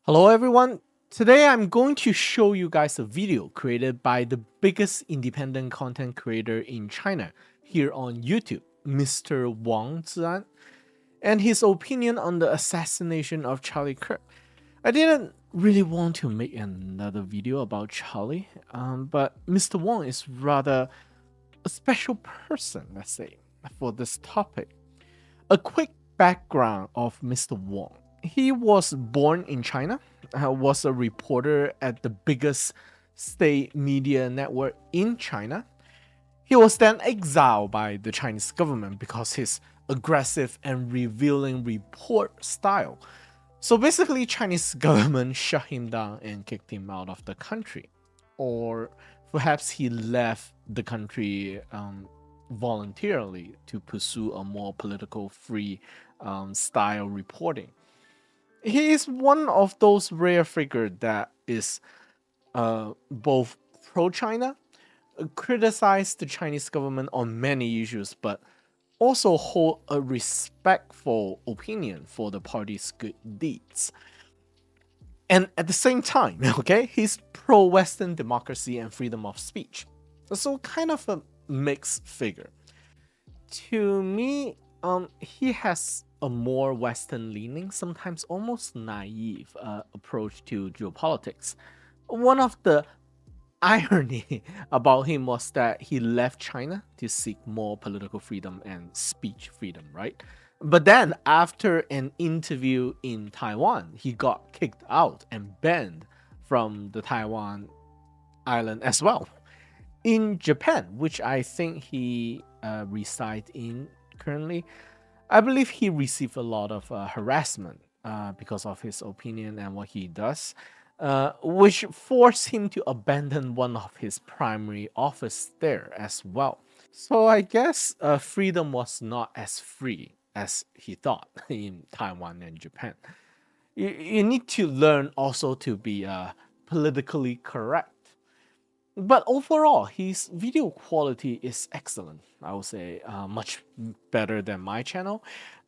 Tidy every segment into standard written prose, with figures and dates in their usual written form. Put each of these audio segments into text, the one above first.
Hello everyone. Today I'm going to show you guys a video created by the biggest independent content creator in China here on YouTube, Mr. Wang Zian, and his opinion on the assassination of Charlie Kirk. I didn't really want to make another video about Charlie, but Mr. Wang is rather a special person, let's say, for this topic. A quick background of Mr. Wang. He was born in China, was a reporter at the biggest state media network in China. He was then exiled by the Chinese government because his aggressive and revealing report style. So basically, Chinese government shut him down and kicked him out of the country, or perhaps he left the country voluntarily to pursue a more political free style reporting. He is one of those rare figures that is both pro-China, criticize the Chinese government on many issues, but also hold a respectful opinion for the party's good deeds. And at the same time, okay, he's pro-Western democracy and freedom of speech. So kind of a mixed figure. To me, he has a more Western leaning, sometimes almost naive approach to geopolitics. One of the irony about him was that he left China to seek more political freedom and speech freedom, right? But then, after an interview in Taiwan, he got kicked out and banned from the Taiwan island as well. In Japan, which I think he resides in currently, I believe he received a lot of harassment because of his opinion and what he does, which forced him to abandon one of his primary office there as well. So I guess freedom was not as free as he thought in Taiwan and Japan. You need to learn also to be politically correct. But overall, his video quality is excellent. I would say much better than my channel.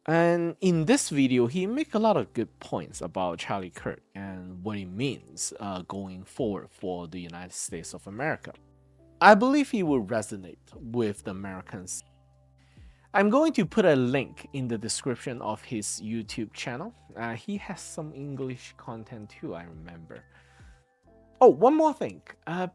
And in this video, he make a lot of good points about Charlie Kirk and what it means going forward for the United States of America. I believe he will resonate with the Americans. I'm going to put a link in the description of his YouTube channel. He has some English content too, I remember. Oh, one more thing.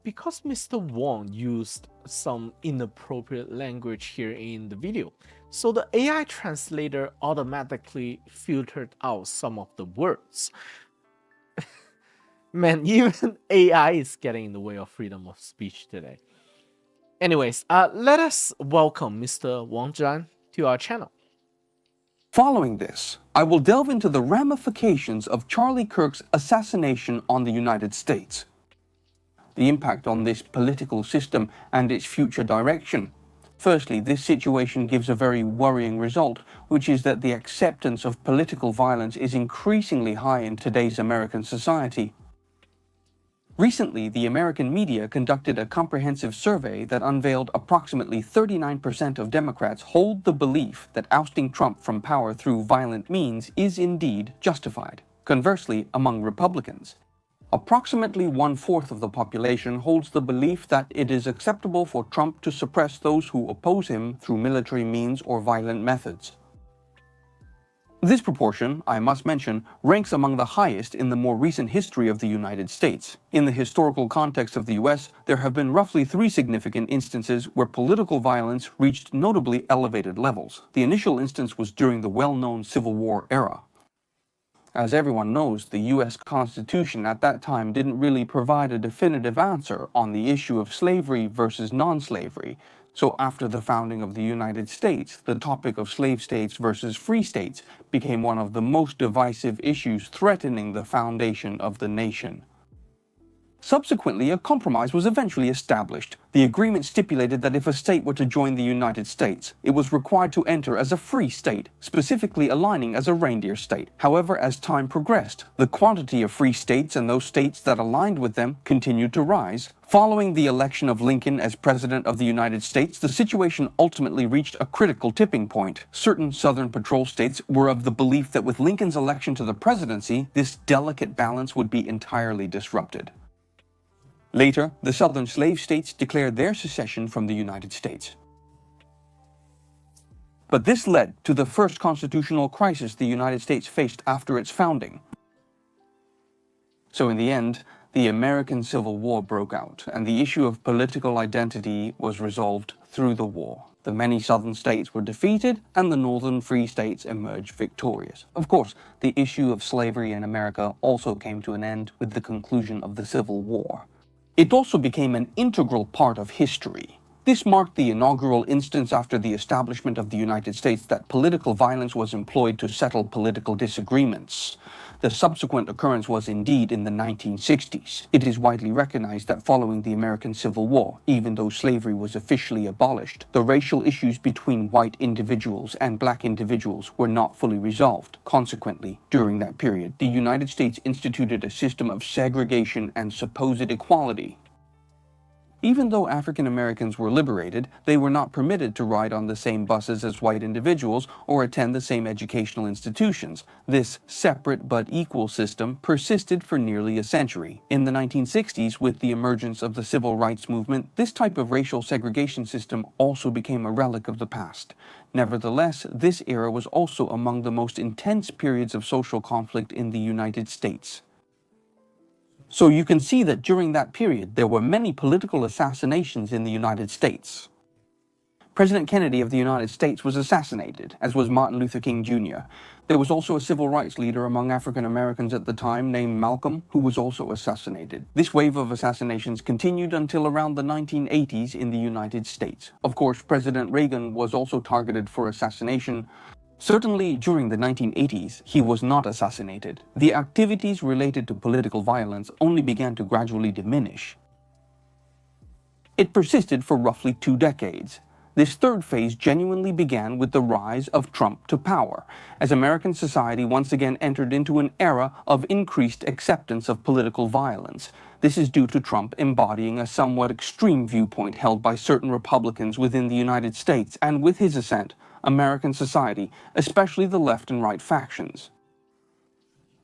Because Mr. Wang used some inappropriate language here in the video, so the AI translator automatically filtered out some of the words. Man, even AI is getting in the way of freedom of speech today. Anyways, let us welcome Mr. Wang Zhan to our channel. Following this, I will delve into the ramifications of Charlie Kirk's assassination on the United States, the impact on this political system and its future direction. Firstly, this situation gives a very worrying result, which is that the acceptance of political violence is increasingly high in today's American society. Recently, the American media conducted a comprehensive survey that unveiled approximately 39% of Democrats hold the belief that ousting Trump from power through violent means is indeed justified. Conversely, among Republicans, approximately 1/4 of the population holds the belief that it is acceptable for Trump to suppress those who oppose him through military means or violent methods. This proportion, I must mention, ranks among the highest in the more recent history of the United States. In the historical context of the US, there have been roughly 3 significant instances where political violence reached notably elevated levels. The initial instance was during the well-known Civil War era. As everyone knows, the US Constitution at that time didn't really provide a definitive answer on the issue of slavery versus non-slavery. So after the founding of the United States, the topic of slave states versus free states became one of the most divisive issues threatening the foundation of the nation. Subsequently, a compromise was eventually established. The agreement stipulated that if a state were to join the United States, it was required to enter as a free state, specifically aligning as a reindeer state. However, as time progressed, the quantity of free states and those states that aligned with them continued to rise. Following the election of Lincoln as President of the United States, the situation ultimately reached a critical tipping point. Certain Southern patrol states were of the belief that with Lincoln's election to the presidency, this delicate balance would be entirely disrupted. Later, the Southern slave states declared their secession from the United States. But this led to the first constitutional crisis the United States faced after its founding. So in the end, the American Civil War broke out, and the issue of political identity was resolved through the war. The many southern states were defeated, and the northern free states emerged victorious. Of course, the issue of slavery in America also came to an end with the conclusion of the Civil War. It also became an integral part of history. This marked the inaugural instance after the establishment of the United States that political violence was employed to settle political disagreements. The subsequent occurrence was indeed in the 1960s. It is widely recognized that following the American Civil War, even though slavery was officially abolished, the racial issues between white individuals and black individuals were not fully resolved. Consequently, during that period, the United States instituted a system of segregation and supposed equality. Even though African Americans were liberated, they were not permitted to ride on the same buses as white individuals or attend the same educational institutions. This separate but equal system persisted for nearly a century. In the 1960s, with the emergence of the civil rights movement, this type of racial segregation system also became a relic of the past. Nevertheless, this era was also among the most intense periods of social conflict in the United States. So you can see that during that period, there were many political assassinations in the United States. President Kennedy of the United States was assassinated, as was Martin Luther King Jr. There was also a civil rights leader among African Americans at the time named Malcolm, who was also assassinated. This wave of assassinations continued until around the 1980s in the United States. Of course, President Reagan was also targeted for assassination. Certainly, during the 1980s, he was not assassinated. The activities related to political violence only began to gradually diminish. It persisted for roughly 2 decades. This third phase genuinely began with the rise of Trump to power, as American society once again entered into an era of increased acceptance of political violence. This is due to Trump embodying a somewhat extreme viewpoint held by certain Republicans within the United States, and with his ascent, American society, especially the left and right factions.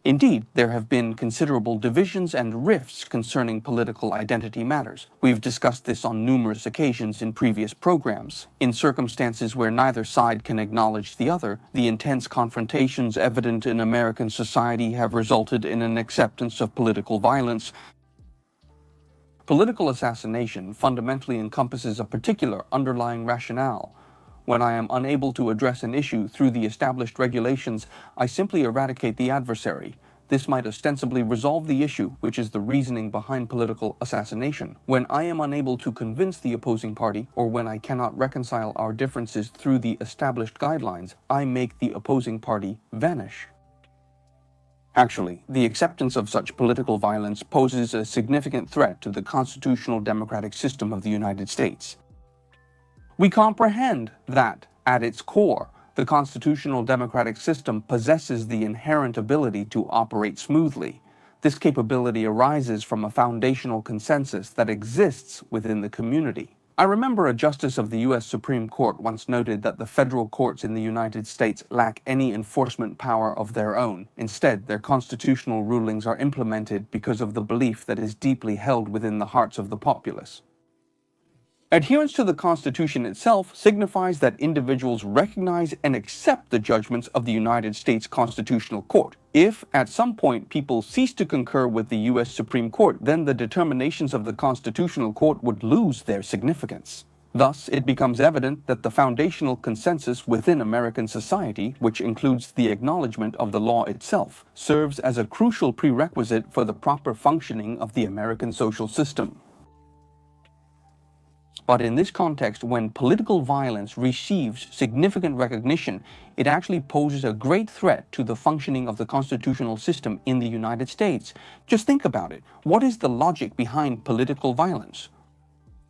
Indeed, there have been considerable divisions and rifts concerning political identity matters. We've discussed this on numerous occasions in previous programs. In circumstances where neither side can acknowledge the other, the intense confrontations evident in American society have resulted in an acceptance of political violence. Political assassination fundamentally encompasses a particular underlying rationale. When I am unable to address an issue through the established regulations, I simply eradicate the adversary. This might ostensibly resolve the issue, which is the reasoning behind political assassination. When I am unable to convince the opposing party, or when I cannot reconcile our differences through the established guidelines, I make the opposing party vanish. Actually, the acceptance of such political violence poses a significant threat to the constitutional democratic system of the United States. We comprehend that, at its core, the constitutional democratic system possesses the inherent ability to operate smoothly. This capability arises from a foundational consensus that exists within the community. I remember a justice of the U.S. Supreme Court once noted that the federal courts in the United States lack any enforcement power of their own. Instead, their constitutional rulings are implemented because of the belief that is deeply held within the hearts of the populace. Adherence to the Constitution itself signifies that individuals recognize and accept the judgments of the United States Constitutional Court. If, at some point, people cease to concur with the U.S. Supreme Court, then the determinations of the Constitutional Court would lose their significance. Thus, it becomes evident that the foundational consensus within American society, which includes the acknowledgement of the law itself, serves as a crucial prerequisite for the proper functioning of the American social system. But in this context, when political violence receives significant recognition, it actually poses a great threat to the functioning of the constitutional system in the United States. Just think about it. What is the logic behind political violence?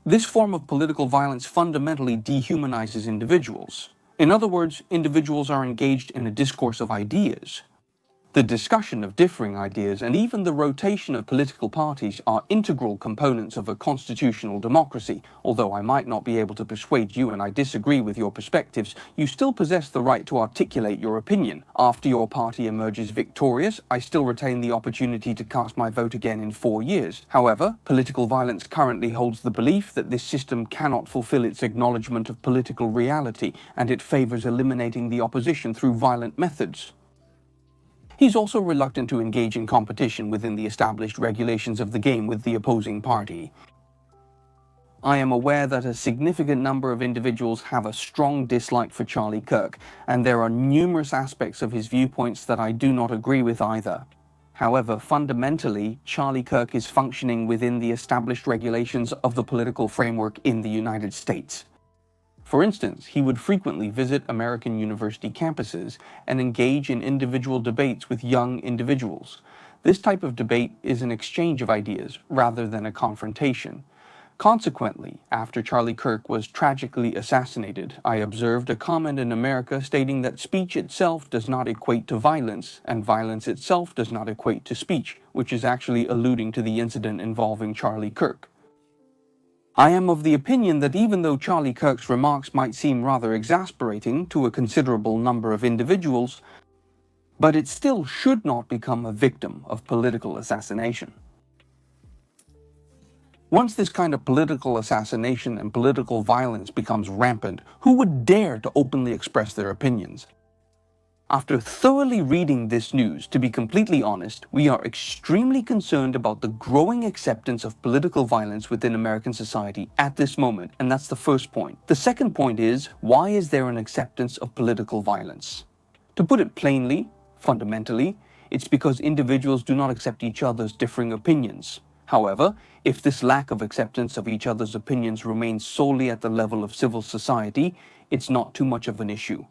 This form of political violence fundamentally dehumanizes individuals. In other words, individuals are engaged in a discourse of ideas. The discussion of differing ideas and even the rotation of political parties are integral components of a constitutional democracy. Although I might not be able to persuade you and I disagree with your perspectives, you still possess the right to articulate your opinion. After your party emerges victorious, I still retain the opportunity to cast my vote again in 4 years. However, political violence currently holds the belief that this system cannot fulfill its acknowledgement of political reality, and it favors eliminating the opposition through violent methods. He's also reluctant to engage in competition within the established regulations of the game with the opposing party. I am aware that a significant number of individuals have a strong dislike for Charlie Kirk, and there are numerous aspects of his viewpoints that I do not agree with either. However, fundamentally, Charlie Kirk is functioning within the established regulations of the political framework in the United States. For instance, he would frequently visit American university campuses and engage in individual debates with young individuals. This type of debate is an exchange of ideas rather than a confrontation. Consequently, after Charlie Kirk was tragically assassinated, I observed a comment in America stating that speech itself does not equate to violence, and violence itself does not equate to speech, which is actually alluding to the incident involving Charlie Kirk. I am of the opinion that even though Charlie Kirk's remarks might seem rather exasperating to a considerable number of individuals, but it still should not become a victim of political assassination. Once this kind of political assassination and political violence becomes rampant, who would dare to openly express their opinions? After thoroughly reading this news, to be completely honest, we are extremely concerned about the growing acceptance of political violence within American society at this moment, and that's the first point. The second point is, why is there an acceptance of political violence? To put it plainly, fundamentally, it's because individuals do not accept each other's differing opinions. However, if this lack of acceptance of each other's opinions remains solely at the level of civil society, it's not too much of an issue.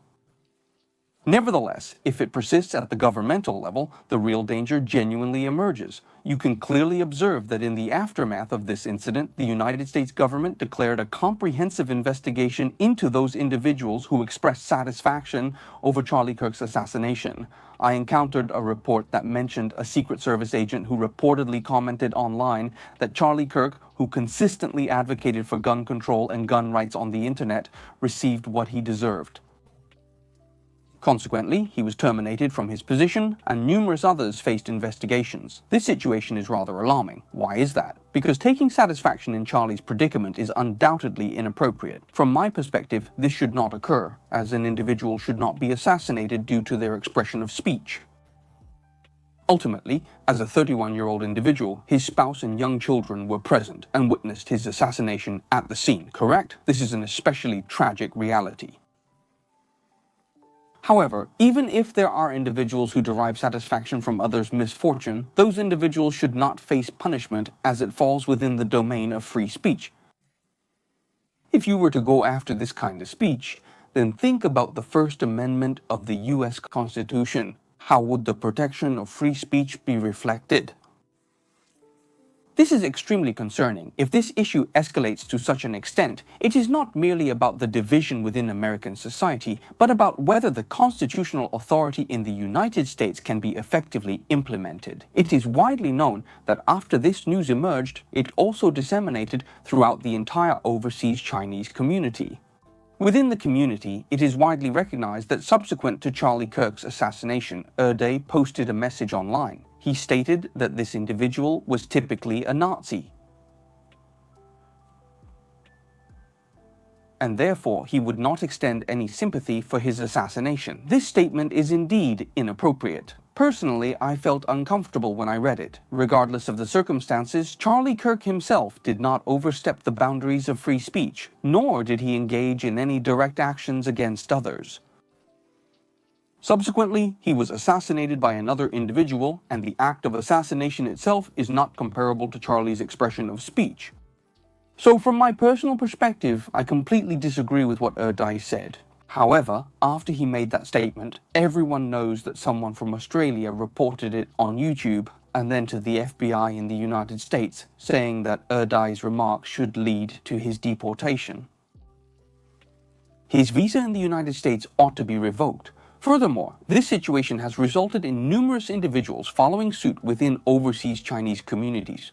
Nevertheless, if it persists at the governmental level, the real danger genuinely emerges. You can clearly observe that in the aftermath of this incident, the United States government declared a comprehensive investigation into those individuals who expressed satisfaction over Charlie Kirk's assassination. I encountered a report that mentioned a Secret Service agent who reportedly commented online that Charlie Kirk, who consistently advocated for gun control and gun rights on the internet, received what he deserved. Consequently, he was terminated from his position, and numerous others faced investigations. This situation is rather alarming. Why is that? Because taking satisfaction in Charlie's predicament is undoubtedly inappropriate. From my perspective, this should not occur, as an individual should not be assassinated due to their expression of speech. Ultimately, as a 31-year-old individual, his spouse and young children were present and witnessed his assassination at the scene, correct? This is an especially tragic reality. However, even if there are individuals who derive satisfaction from others' misfortune, those individuals should not face punishment as it falls within the domain of free speech. If you were to go after this kind of speech, then think about the First Amendment of the US Constitution. How would the protection of free speech be reflected? This is extremely concerning. If this issue escalates to such an extent, it is not merely about the division within American society, but about whether the constitutional authority in the United States can be effectively implemented. It is widely known that after this news emerged, it also disseminated throughout the entire overseas Chinese community. Within the community, it is widely recognized that subsequent to Charlie Kirk's assassination, Day posted a message online. He stated that this individual was typically a Nazi, and therefore he would not extend any sympathy for his assassination. This statement is indeed inappropriate. Personally, I felt uncomfortable when I read it. Regardless of the circumstances, Charlie Kirk himself did not overstep the boundaries of free speech, nor did he engage in any direct actions against others. Subsequently, he was assassinated by another individual, and the act of assassination itself is not comparable to Charlie's expression of speech. So from my personal perspective, I completely disagree with what Dai said. However, after he made that statement, everyone knows that someone from Australia reported it on YouTube and then to the FBI in the United States, saying that Dai's remarks should lead to his deportation. His visa in the United States ought to be revoked. Furthermore, this situation has resulted in numerous individuals following suit within overseas Chinese communities.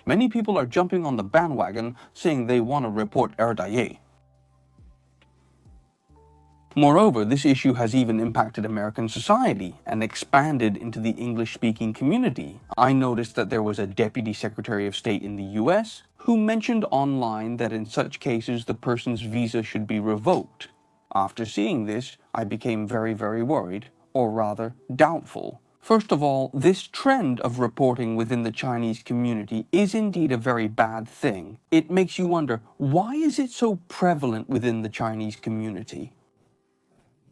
Many people are jumping on the bandwagon saying they want to report Erdaye. Moreover, this issue has even impacted American society and expanded into the English-speaking community. I noticed that there was a Deputy Secretary of State in the US who mentioned online that in such cases the person's visa should be revoked. After seeing this, I became very, very worried, or rather, doubtful. First of all, this trend of reporting within the Chinese community is indeed a very bad thing. It makes you wonder, why is it so prevalent within the Chinese community?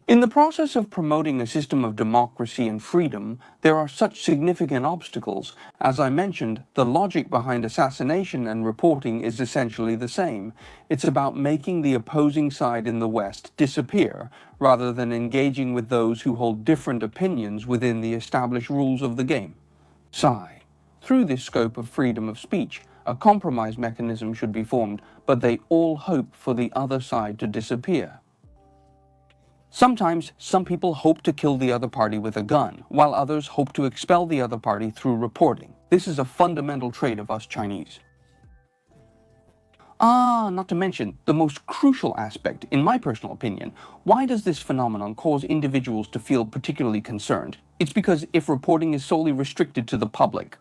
In the process of promoting a system of democracy and freedom, there are such significant obstacles. As I mentioned, the logic behind assassination and reporting is essentially the same. It's about making the opposing side in the West disappear, rather than engaging with those who hold different opinions within the established rules of the game. Sigh. Through this scope of freedom of speech, a compromise mechanism should be formed, but they all hope for the other side to disappear. Sometimes, some people hope to kill the other party with a gun, while others hope to expel the other party through reporting. This is a fundamental trait of us Chinese. Not to mention, the most crucial aspect, in my personal opinion, why does this phenomenon cause individuals to feel particularly concerned? It's because if reporting is solely restricted to the public,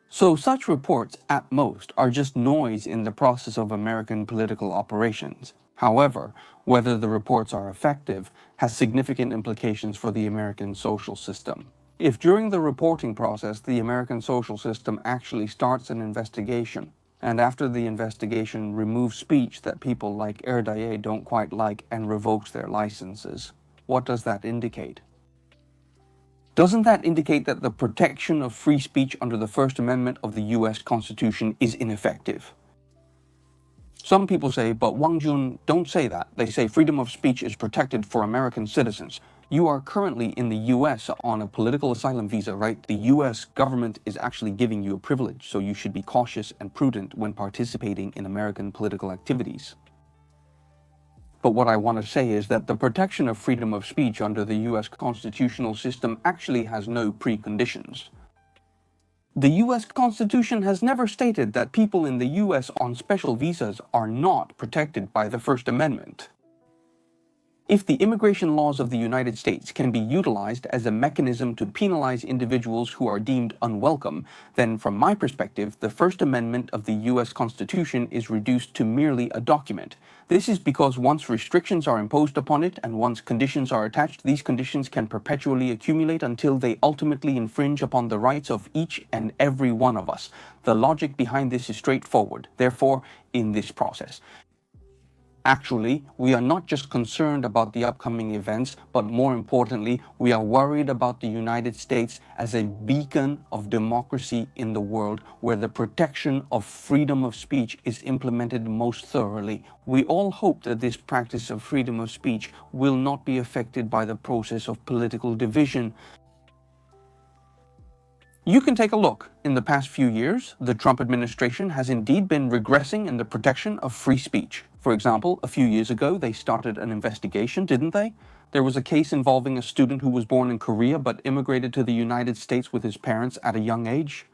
so such reports, at most, are just noise in the process of American political operations. However, whether the reports are effective has significant implications for the American social system. If during the reporting process the American social system actually starts an investigation, and after the investigation removes speech that people like Erdaye don't quite like and revokes their licenses, what does that indicate? Doesn't that indicate that the protection of free speech under the First Amendment of the US Constitution is ineffective? Some people say, but Wang Jun, don't say that. They say freedom of speech is protected for American citizens. You are currently in the US on a political asylum visa, right? The US government is actually giving you a privilege, so you should be cautious and prudent when participating in American political activities. But what I want to say is that the protection of freedom of speech under the US constitutional system actually has no preconditions. The US Constitution has never stated that people in the US on special visas are not protected by the First Amendment. If the immigration laws of the United States can be utilized as a mechanism to penalize individuals who are deemed unwelcome, then from my perspective, the First Amendment of the US Constitution is reduced to merely a document. This is because once restrictions are imposed upon it and once conditions are attached, these conditions can perpetually accumulate until they ultimately infringe upon the rights of each and every one of us. The logic behind this is straightforward. Therefore, in this process, actually, we are not just concerned about the upcoming events, but more importantly, we are worried about the United States as a beacon of democracy in the world where the protection of freedom of speech is implemented most thoroughly. We all hope that this practice of freedom of speech will not be affected by the process of political division. You can take a look. In the past few years, the Trump administration has indeed been regressing in the protection of free speech. For example, a few years ago, they started an investigation, didn't they? There was a case involving a student who was born in Korea but immigrated to the United States with his parents at a young age.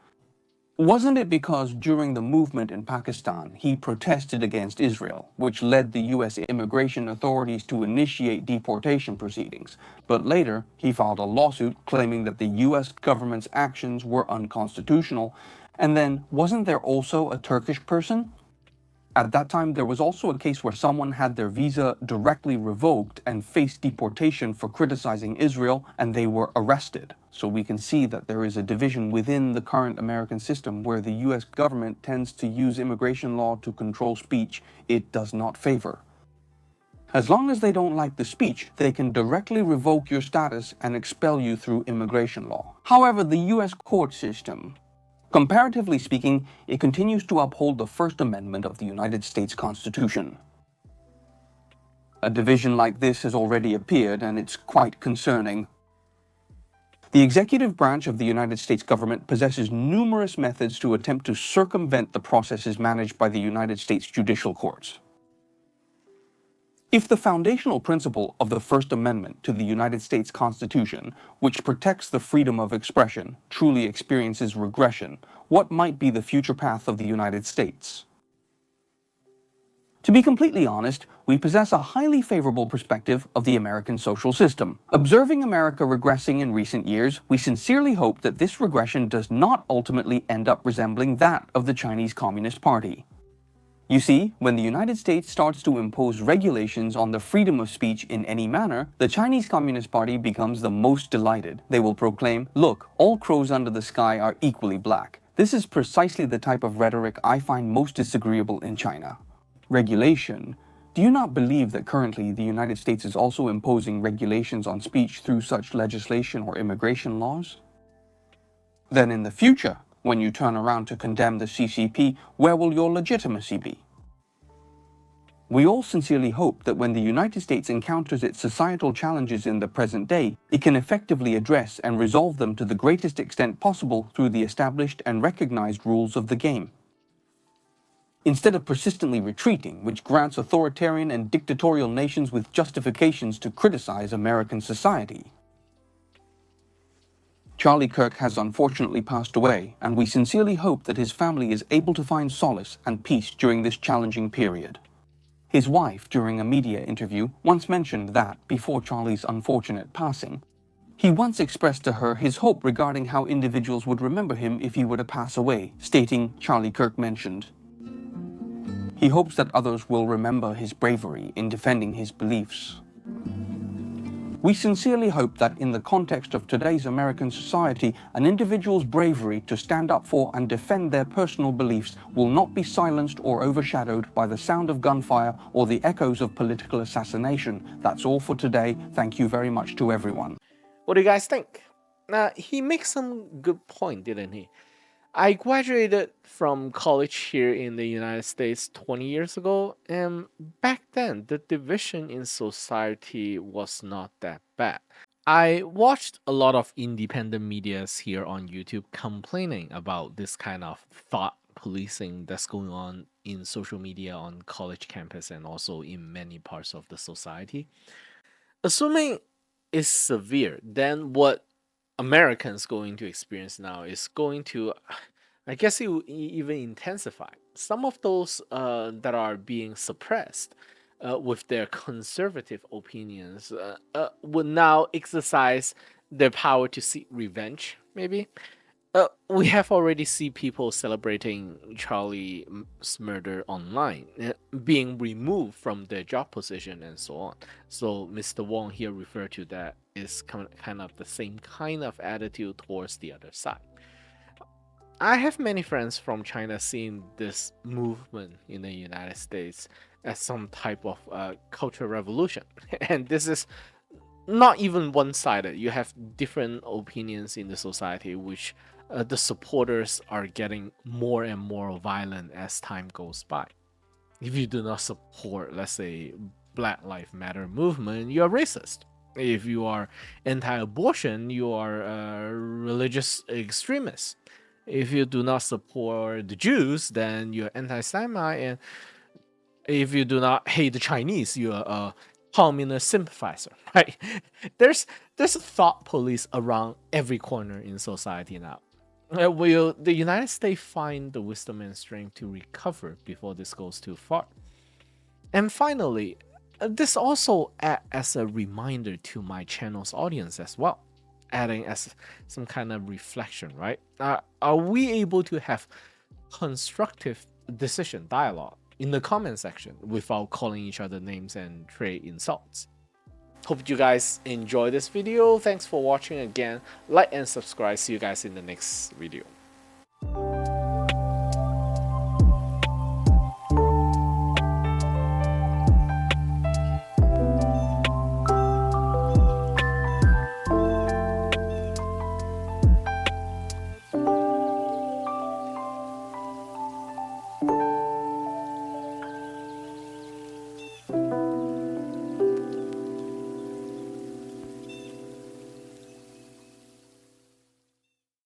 Wasn't it because during the movement in Pakistan, he protested against Israel, which led the US immigration authorities to initiate deportation proceedings? But later, he filed a lawsuit claiming that the US government's actions were unconstitutional. And then, wasn't there also a Turkish person? At that time, there was also a case where someone had their visa directly revoked and faced deportation for criticizing Israel, and they were arrested. So we can see that there is a division within the current American system where the US government tends to use immigration law to control speech it does not favor. As long as they don't like the speech, they can directly revoke your status and expel you through immigration law. However, the US court system Comparatively speaking, it continues to uphold the First Amendment of the United States Constitution. A division like this has already appeared, and it's quite concerning. The executive branch of the United States government possesses numerous methods to attempt to circumvent the processes managed by the United States judicial courts. If the foundational principle of the First Amendment to the United States Constitution, which protects the freedom of expression, truly experiences regression, what might be the future path of the United States? To be completely honest, we possess a highly favorable perspective of the American social system. Observing America regressing in recent years, we sincerely hope that this regression does not ultimately end up resembling that of the Chinese Communist Party. You see, when the United States starts to impose regulations on the freedom of speech in any manner, the Chinese Communist Party becomes the most delighted. They will proclaim, "Look, all crows under the sky are equally black." This is precisely the type of rhetoric I find most disagreeable in China. Regulation. Do you not believe that currently the United States is also imposing regulations on speech through such legislation or immigration laws? Then in the future, when you turn around to condemn the CCP, where will your legitimacy be? We all sincerely hope that when the United States encounters its societal challenges in the present day, it can effectively address and resolve them to the greatest extent possible through the established and recognized rules of the game. Instead of persistently retreating, which grants authoritarian and dictatorial nations with justifications to criticize American society. Charlie Kirk has unfortunately passed away, and we sincerely hope that his family is able to find solace and peace during this challenging period. His wife, during a media interview, once mentioned that, before Charlie's unfortunate passing, he once expressed to her his hope regarding how individuals would remember him if he were to pass away, stating, Charlie Kirk mentioned, he hopes that others will remember his bravery in defending his beliefs. We sincerely hope that in the context of today's American society, an individual's bravery to stand up for and defend their personal beliefs will not be silenced or overshadowed by the sound of gunfire or the echoes of political assassination. That's all for today. Thank you very much to everyone. What do you guys think? He makes some good point, didn't he? I graduated from college here in the United States 20 years ago, and back then the division in society was not that bad. I watched a lot of independent medias here on YouTube complaining about this kind of thought policing that's going on in social media on college campus and also in many parts of the society. Assuming it's severe, then what Americans going to experience now is going to, I guess, it will even intensify. Some of those that are being suppressed with their conservative opinions would now exercise their power to seek revenge, maybe. We have already seen people celebrating Charlie's murder online, being removed from their job position and so on. So Mr. Wang here referred to that is kind of the same kind of attitude towards the other side. I have many friends from China seeing this movement in the United States as some type of cultural revolution, and this is not even one-sided. You have different opinions in the society, which the supporters are getting more and more violent as time goes by. If you do not support, let's say, Black Lives Matter movement, you are racist. If you are anti-abortion, you are a religious extremist. If you do not support the Jews, then you're anti-Semite. And if you do not hate the Chinese, you're a communist sympathizer, right? There's a thought police around every corner in society now. Will the United States find the wisdom and strength to recover before this goes too far? And finally, this also acts as a reminder to my channel's audience as well, adding as some kind of reflection, right? Are we able to have constructive decision dialogue in the comment section without calling each other names and trade insults? Hope you guys enjoy this video. Thanks for watching again. Like and subscribe. See you guys in the next video.